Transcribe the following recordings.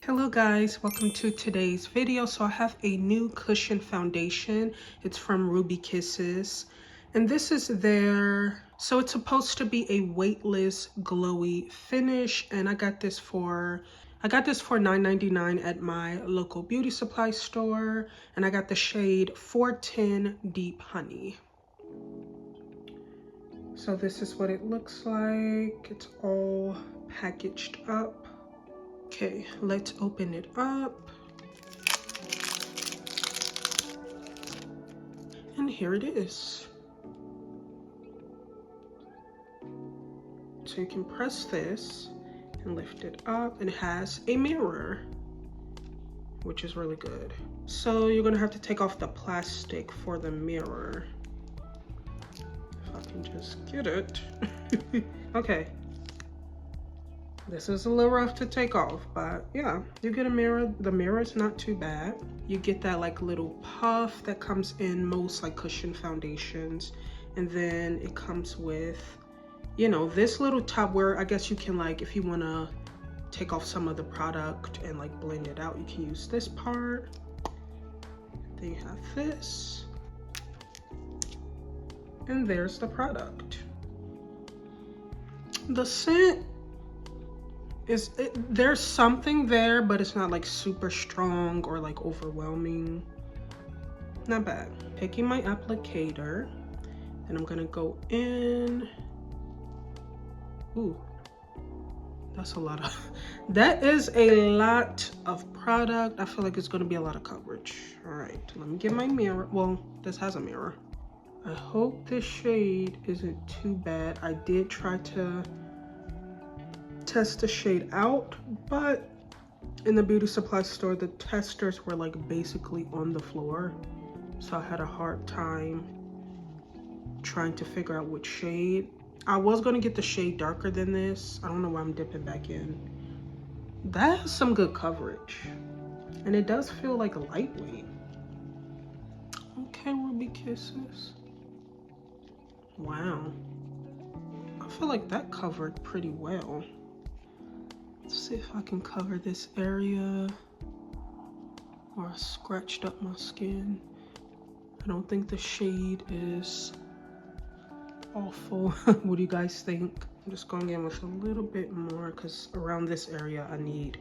Hello guys, welcome to today's video. So I have a new cushion foundation. It's from Ruby Kisses, and this is so it's supposed to be a weightless glowy finish, and I got this for $9.99 at my local beauty supply store, and I got the shade 410 Deep Honey. So this is what it looks like. It's all packaged up. Okay, let's open it up. And here it is. So you can press this and lift it up, and it has a mirror, which is really good. So you're gonna have to take off the plastic for the mirror. If I can just get it. Okay. This is a little rough to take off, but yeah, you get a mirror. The mirror is not too bad. You get that like little puff that comes in most like cushion foundations, and then it comes with, you know, this little top where I guess you can, like, if you want to take off some of the product and like blend it out, you can use this part. Then you have this, and there's the product. The scent there's something there, but it's not like super strong or like overwhelming. Not bad. Picking my applicator, and I'm gonna go in. Ooh, that's a lot of that is a lot of product. I feel like it's gonna be a lot of coverage. All right, let me get my mirror. Well, this has a mirror. I hope this shade isn't too bad. I did try to test the shade out, but in the beauty supply store the testers were like basically on the floor, so I had a hard time trying to figure out which shade. I was gonna get the shade darker than this. I don't know why I'm dipping back in. That has some good coverage, and it does feel like lightweight. Okay, Ruby Kisses. Wow, I feel like that covered pretty well. Let's see if I can cover this area where I scratched up my skin. I don't think the shade is awful. What do you guys think? I'm just going in with a little bit more because around this area I need,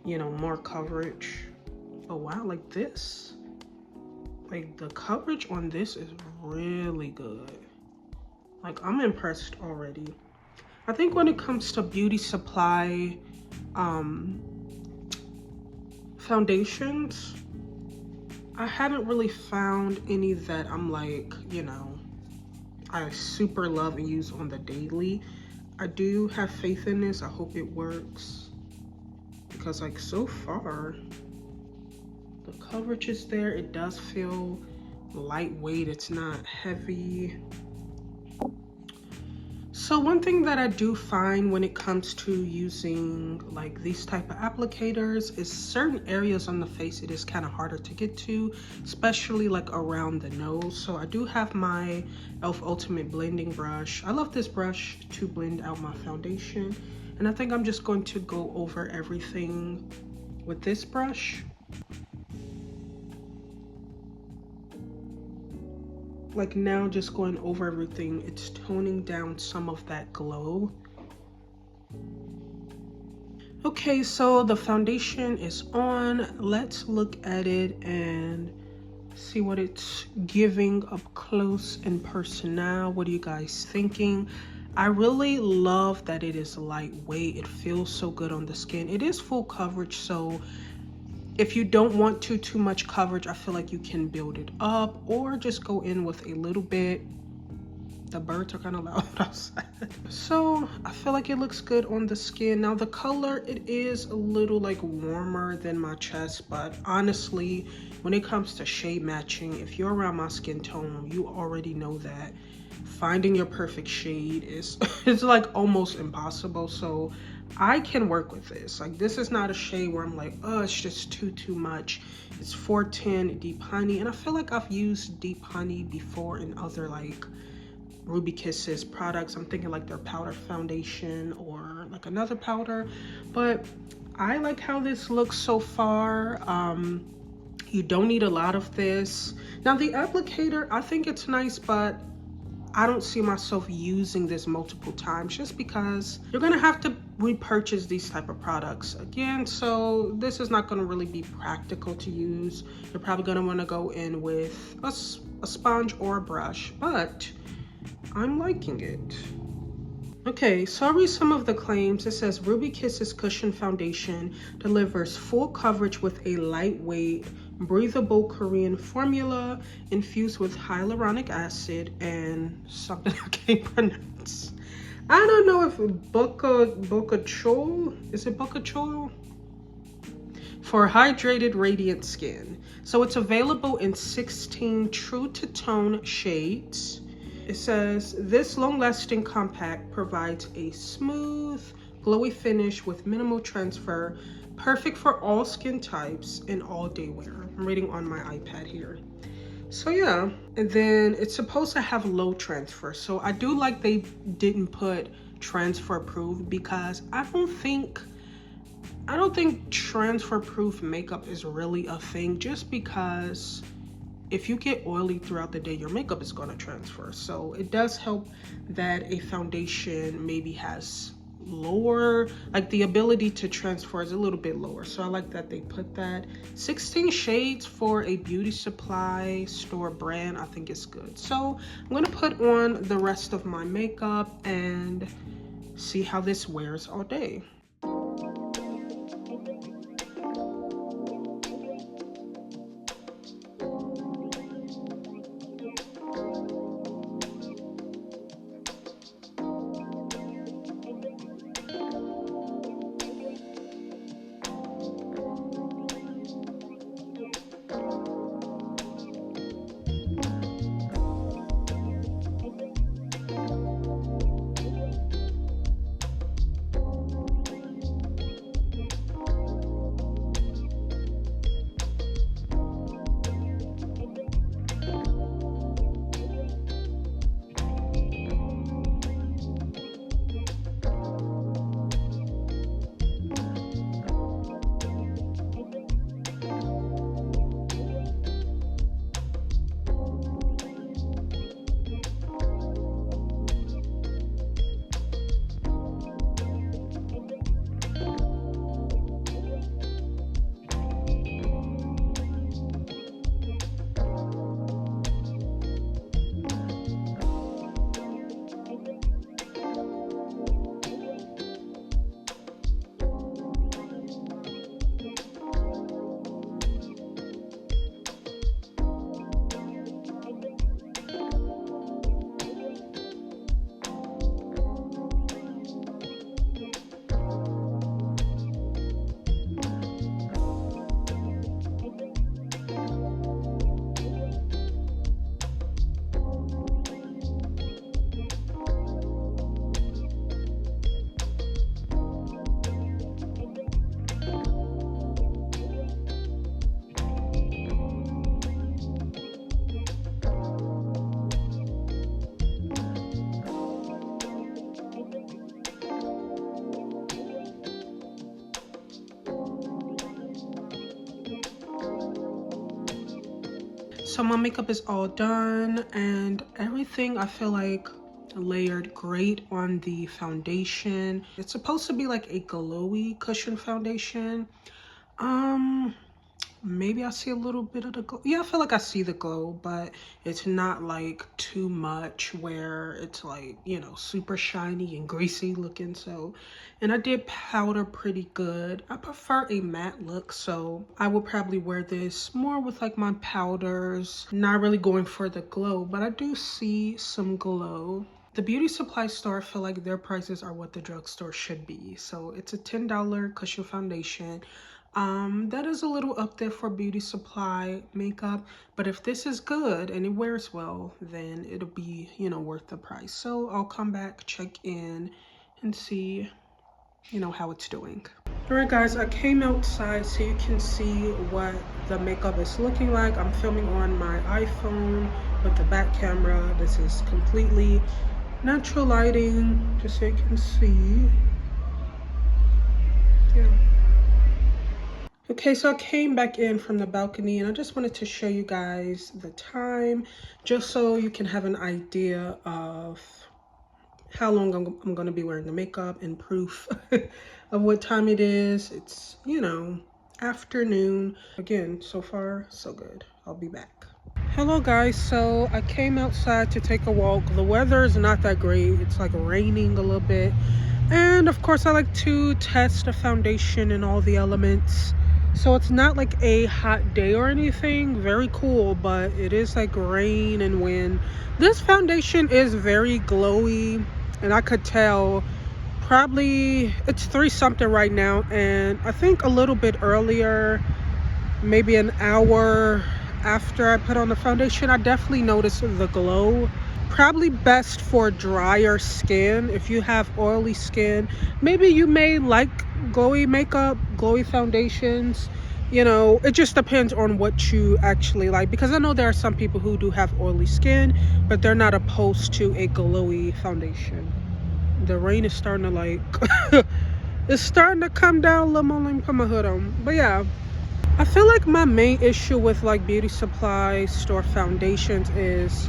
you know, more coverage. Oh wow, like this. Like the coverage on this is really good. Like I'm impressed already. I think when it comes to beauty supply foundations, I haven't really found any that I'm like, you know, I super love and use on the daily. I do have faith in this. I hope it works, because like so far the coverage is there. It does feel lightweight. It's not heavy. So one thing that I do find when it comes to using like these type of applicators is certain areas on the face it is kind of harder to get to, especially like around the nose. So I do have my e.l.f. Ultimate Blending Brush. I love this brush to blend out my foundation, and I think I'm just going to go over everything with this brush. Like now, just going over everything, it's toning down some of that glow. Okay, so the foundation is on. Let's look at it and see what it's giving up close and personal. What are you guys thinking? I really love that it is lightweight. It feels so good on the skin. It is full coverage, so if you don't want too much coverage, I feel like you can build it up or just go in with a little bit. The birds are kind of loud outside. So I feel like it looks good on the skin. Now the color, it is a little like warmer than my chest, but honestly, when it comes to shade matching, if you're around my skin tone, you already know that finding your perfect shade is it's like almost impossible. So I can work with this. Like this is not a shade where I'm like, oh, it's just too much. It's 410 Deep Honey, and I feel like I've used Deep Honey before in other like Ruby Kisses products. I'm thinking like their powder foundation or like another powder, but I like how this looks so far. You don't need a lot of this. Now the applicator, I think it's nice, but I don't see myself using this multiple times just because you're gonna have to repurchase these type of products again. So this is not gonna really be practical to use. You're probably gonna wanna go in with a sponge or a brush, but I'm liking it. Okay, so I'll read some of the claims. It says Ruby Kisses Cushion Foundation delivers full coverage with a lightweight, breathable Korean formula infused with hyaluronic acid and something I can't pronounce. I don't know if Bokachol, is it Bokachol? For hydrated radiant skin. So it's available in 16 true to tone shades. It says this long-lasting compact provides a smooth, glowy finish with minimal transfer, perfect for all skin types and all day wear. I'm reading on my iPad here. So yeah, and then it's supposed to have low transfer. So I do like they didn't put transfer proof because I don't think transfer proof makeup is really a thing, just because if you get oily throughout the day, your makeup is going to transfer. So it does help that a foundation maybe has lower, like the ability to transfer is a little bit lower. So I like that they put that. 16 shades for a beauty supply store brand, I think it's good. So I'm going to put on the rest of my makeup and see how this wears all day. So my makeup is all done and everything I feel like layered great on the foundation. It's supposed to be like a glowy cushion foundation. Maybe I see a little bit of the glow. Yeah, I feel like I see the glow, but it's not like too much where it's like, you know, super shiny and greasy looking. So, and I did powder pretty good. I prefer a matte look, so I will probably wear this more with like my powders, not really going for the glow, but I do see some glow. The beauty supply store, I feel like their prices are what the drugstore should be. So it's a $10 cushion foundation. That is a little up there for beauty supply makeup, but if this is good and it wears well, then it'll be, you know, worth the price. So I'll come back, check in, and see, you know, how it's doing. All right, guys, I came outside so you can see what the makeup is looking like. I'm filming on my iPhone, with the back camera. This is completely natural lighting, just so you can see. Yeah. Okay, so I came back in from the balcony and I just wanted to show you guys the time, just so you can have an idea of how long I'm going to be wearing the makeup and proof of what time it is. It's, you know, afternoon. Again, so far, so good. I'll be back. Hello guys, so I came outside to take a walk. The weather is not that great. It's like raining a little bit. And of course I like to test the foundation and all the elements. So it's not like a hot day or anything, very cool, but it is like rain and wind. This foundation is very glowy and I could tell. Probably it's 3 something right now, and I think a little bit earlier, maybe an hour after I put on the foundation, I definitely noticed the glow. Probably best for drier skin. If you have oily skin, maybe you may like glowy makeup, glowy foundations. You know, it just depends on what you actually like, because I know there are some people who do have oily skin, but they're not opposed to a glowy foundation. The rain is starting to like it's starting to come down a little more. Let me put my hood on. But yeah, I feel like my main issue with like beauty supply store foundations is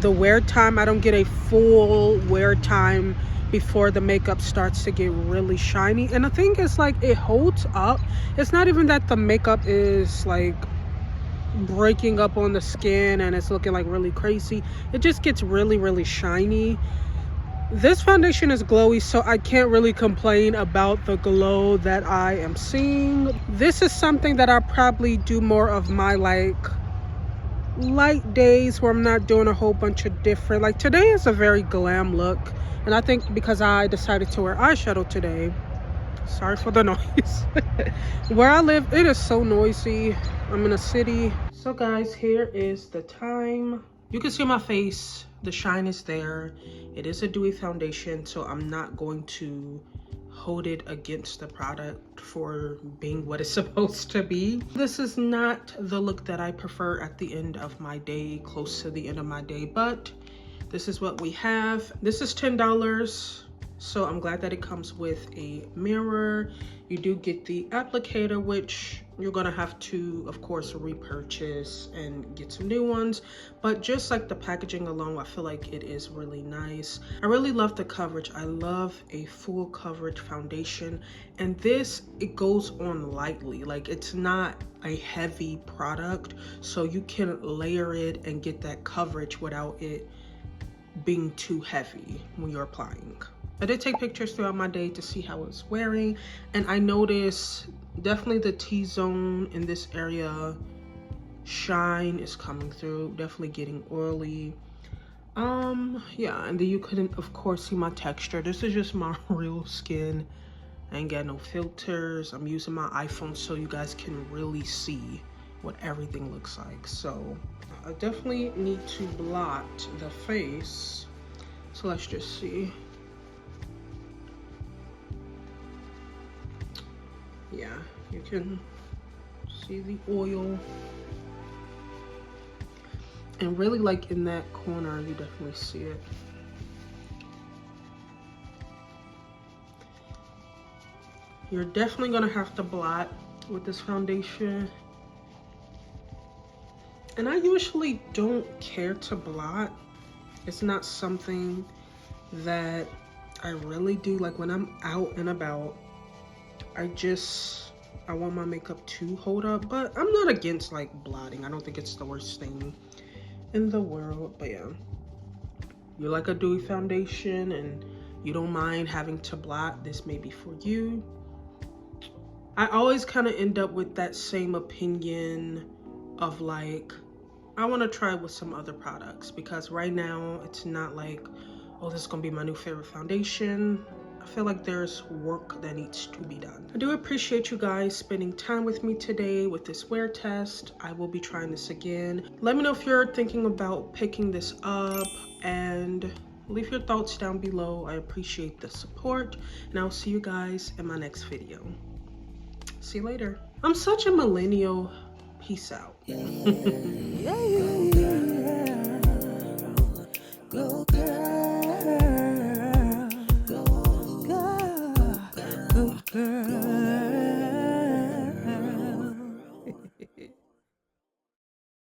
the wear time. I don't get a full wear time before the makeup starts to get really shiny. And the thing is, like, it holds up. It's not even that the makeup is like breaking up on the skin and it's looking like really crazy. It just gets really shiny. This foundation is glowy, so I can't really complain about the glow that I am seeing. This is something that I probably do more of my like light days where I'm not doing a whole bunch of different, like today is a very glam look, and I think because I decided to wear eyeshadow today. Sorry for the noise. Where I live, it is so noisy. I'm in a city. So guys, here is the time. You can see my face, the shine is there. It is a dewy foundation, so I'm not going to hold it against the product for being what it's supposed to be. This is not the look that I prefer at the end of my day, close to the end of my day, but this is what we have. This is $10. So I'm glad that it comes with a mirror. You do get the applicator, which you're gonna have to, of course, repurchase and get some new ones. But just like the packaging alone, I feel like it is really nice. I really love the coverage. I love a full coverage foundation. And this, it goes on lightly. Like, it's not a heavy product, so you can layer it and get that coverage without it being too heavy when you're applying. I did take pictures throughout my day to see how it's wearing, and I noticed definitely the T-zone in this area shine is coming through, definitely getting oily. Yeah, and then you couldn't, of course, see my texture. This is just my real skin. I ain't got no filters. I'm using my iPhone so you guys can really see what everything looks like. So I definitely need to blot the face. So let's just see. Yeah, you can see the oil, and really like in that corner you definitely see it. You're definitely gonna have to blot with this foundation, and I usually don't care to blot. It's not something that I really do. Like when I'm out and about, I want my makeup to hold up, but I'm not against like blotting. I don't think it's the worst thing in the world. But yeah, you like a dewy foundation and you don't mind having to blot, this may be for you. I always kind of end up with that same opinion of like, I want to try with some other products, because right now it's not like, oh, this is gonna be my new favorite foundation. I feel like there's work that needs to be done. I do appreciate you guys spending time with me today with this wear test. I will be trying this again. Let me know if you're thinking about picking this up, and leave your thoughts down below. I appreciate the support, and I'll see you guys in my next video. See you later. I'm such a millennial. Peace out. Good girl.